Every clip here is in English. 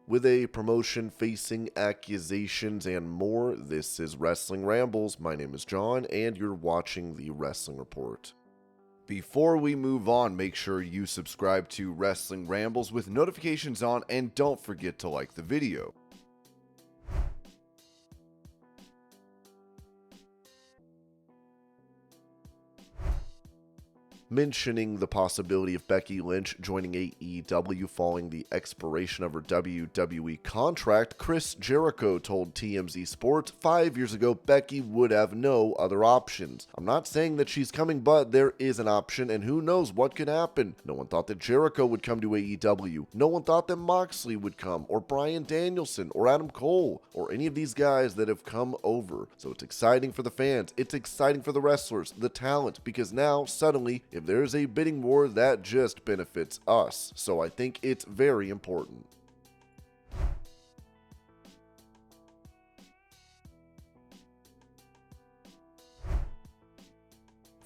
With a promotion facing accusations and more, this is Wrestling Rambles. My name is John, and you're watching the Wrestling Report. Before we move on, make sure you subscribe to Wrestling Rambles with notifications on, and don't forget to like the video. Mentioning the possibility of Becky Lynch joining AEW following the expiration of her WWE contract, Chris Jericho told TMZ Sports 5 years ago Becky would have no other options. I'm not saying that she's coming, but there is an option, and who knows what could happen. No one thought that Jericho would come to AEW. No one thought that Moxley would come, or Bryan Danielson, or Adam Cole, or any of these guys that have come over. So it's exciting for the fans. It's exciting for the wrestlers, the talent, because now, suddenly, if there's a bidding war, that just benefits us. So I think it's very important.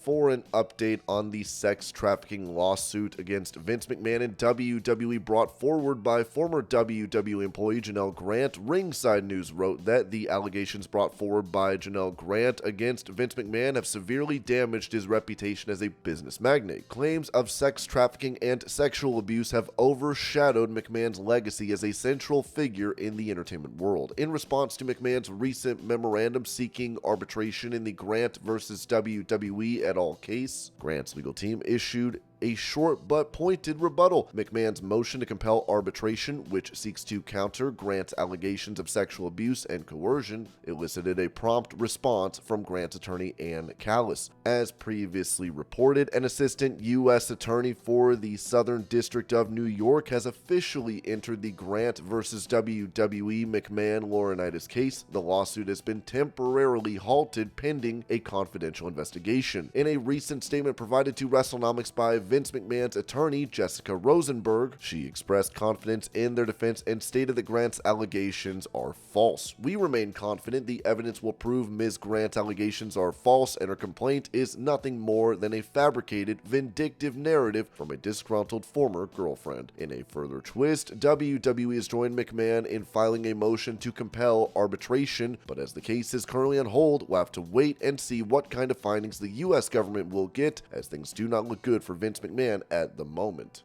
For an update on the sex trafficking lawsuit against Vince McMahon and WWE brought forward by former WWE employee Janelle Grant, Ringside News wrote that the allegations brought forward by Janelle Grant against Vince McMahon have severely damaged his reputation as a business magnate. Claims of sex trafficking and sexual abuse have overshadowed McMahon's legacy as a central figure in the entertainment world. In response to McMahon's recent memorandum seeking arbitration in the Grant versus WWE et al. Case, Grant's legal team issued a short but pointed rebuttal. McMahon's motion to compel arbitration, which seeks to counter Grant's allegations of sexual abuse and coercion, elicited a prompt response from Grant's attorney Ann Callis. As previously reported, an assistant U.S. attorney for the Southern District of New York has officially entered the Grant versus WWE McMahon-Laurinaitis case. The lawsuit has been temporarily halted pending a confidential investigation. In a recent statement provided to WrestleNomics by Vince McMahon's attorney, Jessica Rosenberg, she expressed confidence in their defense and stated that Grant's allegations are false. We remain confident the evidence will prove Ms. Grant's allegations are false and her complaint is nothing more than a fabricated, vindictive narrative from a disgruntled former girlfriend. In a further twist, WWE has joined McMahon in filing a motion to compel arbitration, but as the case is currently on hold, we'll have to wait and see what kind of findings the U.S. government will get, as things do not look good for Vince McMahon at the moment.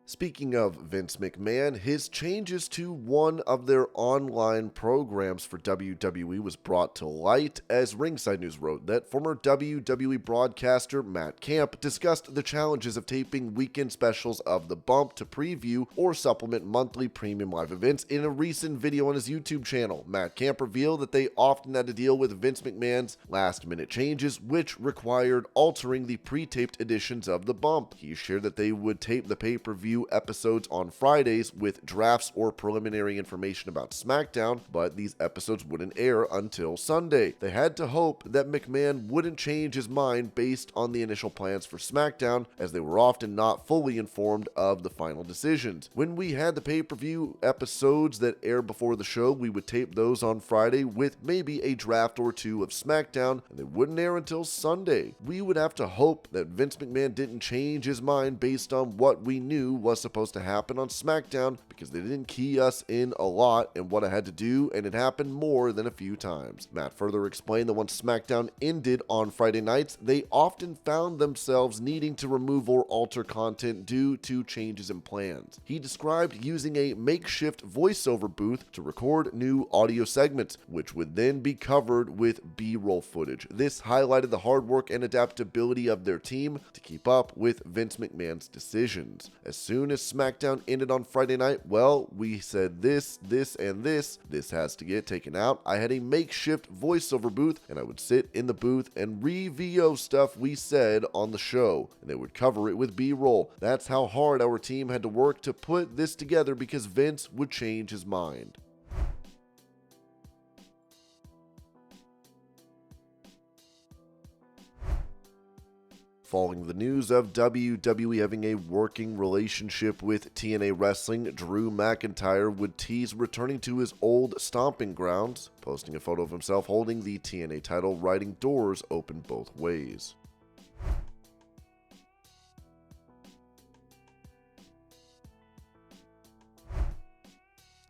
Speaking of Vince McMahon, his changes to one of their online programs for WWE was brought to light as Ringside News wrote that former WWE broadcaster Matt Camp discussed the challenges of taping weekend specials of The Bump to preview or supplement monthly premium live events in a recent video on his YouTube channel. Matt Camp revealed that they often had to deal with Vince McMahon's last-minute changes, which required altering the pre-taped editions of The Bump. He shared that they would tape the pay-per-view episodes on Fridays with drafts or preliminary information about SmackDown, but these episodes wouldn't air until Sunday. They had to hope that McMahon wouldn't change his mind based on the initial plans for SmackDown, as they were often not fully informed of the final decisions. When we had the pay-per-view episodes that aired before the show, we would tape those on Friday with maybe a draft or two of SmackDown, and they wouldn't air until Sunday. We would have to hope that Vince McMahon didn't change his mind based on what we knew was supposed to happen on SmackDown, because they didn't key us in a lot in what I had to do, and it happened more than a few times. Matt further explained that once SmackDown ended on Friday nights, they often found themselves needing to remove or alter content due to changes in plans. He described using a makeshift voiceover booth to record new audio segments, which would then be covered with B-roll footage. This highlighted the hard work and adaptability of their team to keep up with Vince McMahon's decisions. As soon as SmackDown ended on Friday night, well, we said this, and this has to get taken out. I had a makeshift voiceover booth, and I would sit in the booth and re-VO stuff we said on the show, and they would cover it with B-roll. That's how hard our team had to work to put this together, because Vince would change his mind. Following the news of WWE having a working relationship with TNA Wrestling, Drew McIntyre would tease returning to his old stomping grounds, posting a photo of himself holding the TNA title, writing "Doors open both ways."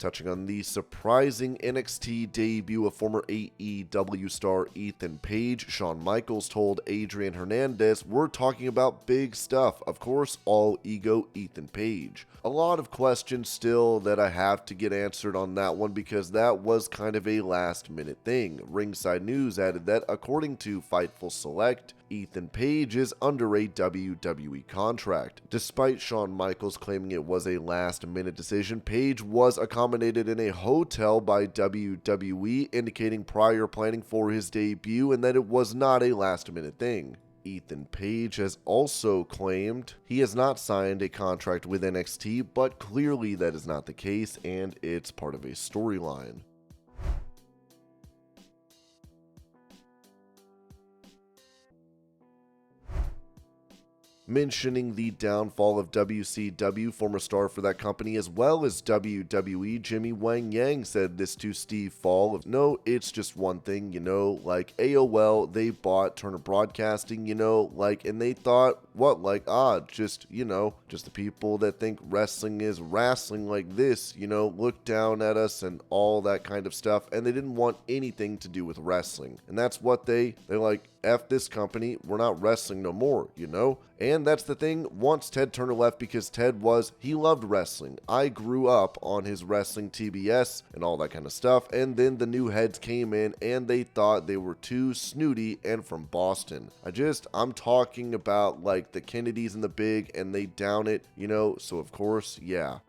touching on the surprising NXT debut of former AEW star Ethan Page, Shawn Michaels told Adrian Hernandez, "We're talking about big stuff. Of course, all ego Ethan Page." A lot of questions still that I have to get answered on that one because that was kind of a last-minute thing. Ringside News added that according to Fightful Select, Ethan Page is under a WWE contract. Despite Shawn Michaels claiming it was a last-minute decision, Page was accommodated in a hotel by WWE, indicating prior planning for his debut and that it was not a last-minute thing. Ethan Page has also claimed he has not signed a contract with NXT, but clearly that is not the case and it's part of a storyline. Mentioning the downfall of WCW, former star for that company as well as WWE, Jimmy Wang Yang said this to Steve Fall of, "No, it's just one thing, like AOL, they bought Turner Broadcasting, and they thought, just the people that think wrestling is wrestling like this, look down at us and all that kind of stuff, and they didn't want anything to do with wrestling. And that's what they're like, F this company, we're not wrestling no more, And that's the thing, once Ted Turner left because he loved wrestling. I grew up on his wrestling TBS and all that kind of stuff, and then the new heads came in and they thought they were too snooty and from Boston. I'm talking about like the Kennedys and the Big, and they down it, so of course, yeah.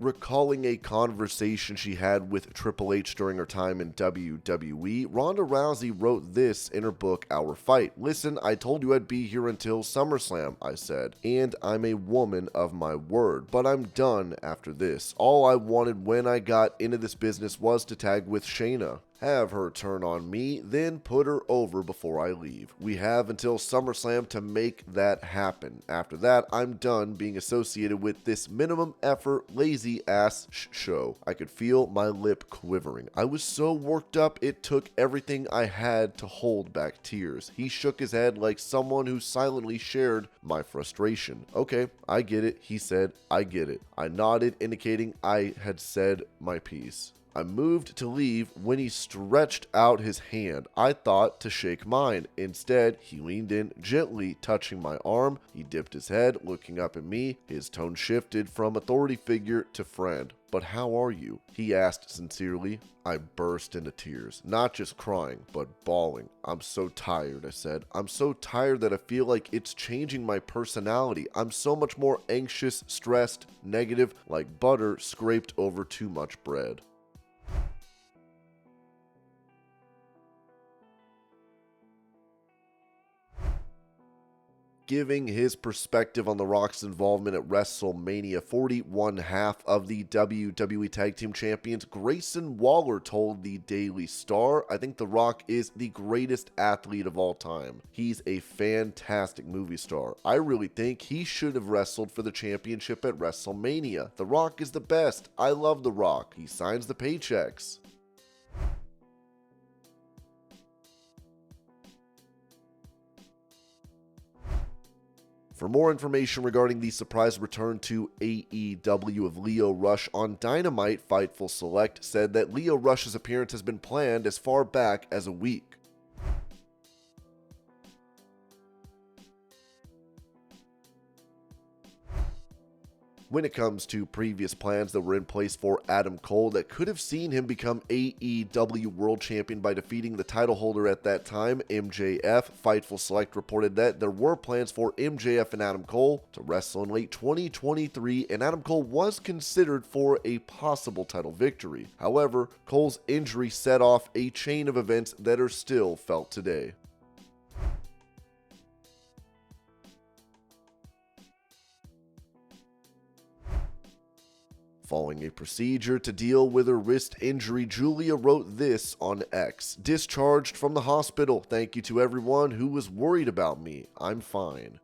Recalling a conversation she had with Triple H during her time in WWE, Ronda Rousey wrote this in her book, Our Fight. "Listen, I told you I'd be here until SummerSlam," I said, "and I'm a woman of my word, but I'm done after this. All I wanted when I got into this business was to tag with Shayna. Have her turn on me, then put her over before I leave. We have until SummerSlam to make that happen. After that, I'm done being associated with this minimum effort, lazy ass show." I could feel my lip quivering. I was so worked up, it took everything I had to hold back tears. He shook his head like someone who silently shared my frustration. "Okay, I get it," he said. "I get it." I nodded, indicating I had said my piece. I moved to leave when he stretched out his hand, I thought to shake mine. Instead, he leaned in, gently touching my arm. He dipped his head, looking up at me. His tone shifted from authority figure to friend. "But how are you?" he asked sincerely. I burst into tears, not just crying, but bawling. "I'm so tired," I said. "I'm so tired that I feel like it's changing my personality. I'm so much more anxious, stressed, negative, like butter scraped over too much bread." Giving his perspective on The Rock's involvement at WrestleMania 40, one half of the WWE Tag Team Champions, Grayson Waller, told the Daily Star, "I think The Rock is the greatest athlete of all time. He's a fantastic movie star. I really think he should have wrestled for the championship at WrestleMania. The Rock is the best. I love The Rock. He signs the paychecks." For more information regarding the surprise return to AEW of Lio Rush on Dynamite, Fightful Select said that Lio Rush's appearance has been planned as far back as a week. When it comes to previous plans that were in place for Adam Cole that could have seen him become AEW World Champion by defeating the title holder at that time, MJF, Fightful Select reported that there were plans for MJF and Adam Cole to wrestle in late 2023, and Adam Cole was considered for a possible title victory. However, Cole's injury set off a chain of events that are still felt today. Following a procedure to deal with her wrist injury, Giulia wrote this on X. "Discharged from the hospital. Thank you to everyone who was worried about me. I'm fine."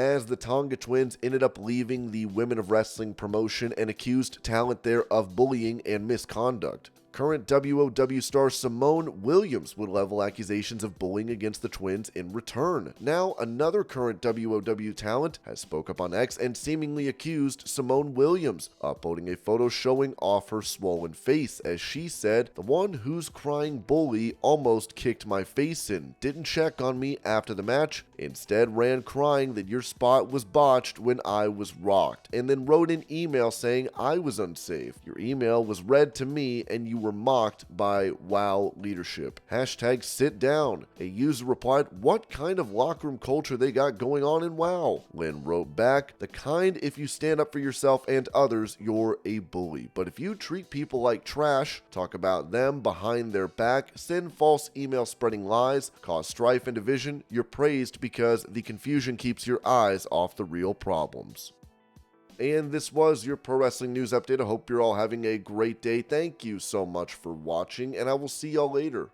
as the Tonga twins ended up leaving the Women of Wrestling promotion and accused talent there of bullying and misconduct. Current WOW star Simone Williams would level accusations of bullying against the twins in return. Now, another current WOW talent has spoke up on X and seemingly accused Simone Williams, uploading a photo showing off her swollen face, as she said, "The one who's crying bully almost kicked my face in, didn't check on me after the match, instead ran crying that your spot was botched when I was rocked, and then wrote an email saying I was unsafe. Your email was read to me and you were mocked by WOW leadership. Hashtag sit down." A user replied, "What kind of locker room culture they got going on in WOW?" Lynn wrote back, "The kind if you stand up for yourself and others, you're a bully. But if you treat people like trash, talk about them behind their back, send false emails spreading lies, cause strife and division, you're praised because the confusion keeps your eyes off the real problems." And this was your Pro Wrestling News Update. I hope you're all having a great day. Thank you so much for watching, and I will see y'all later.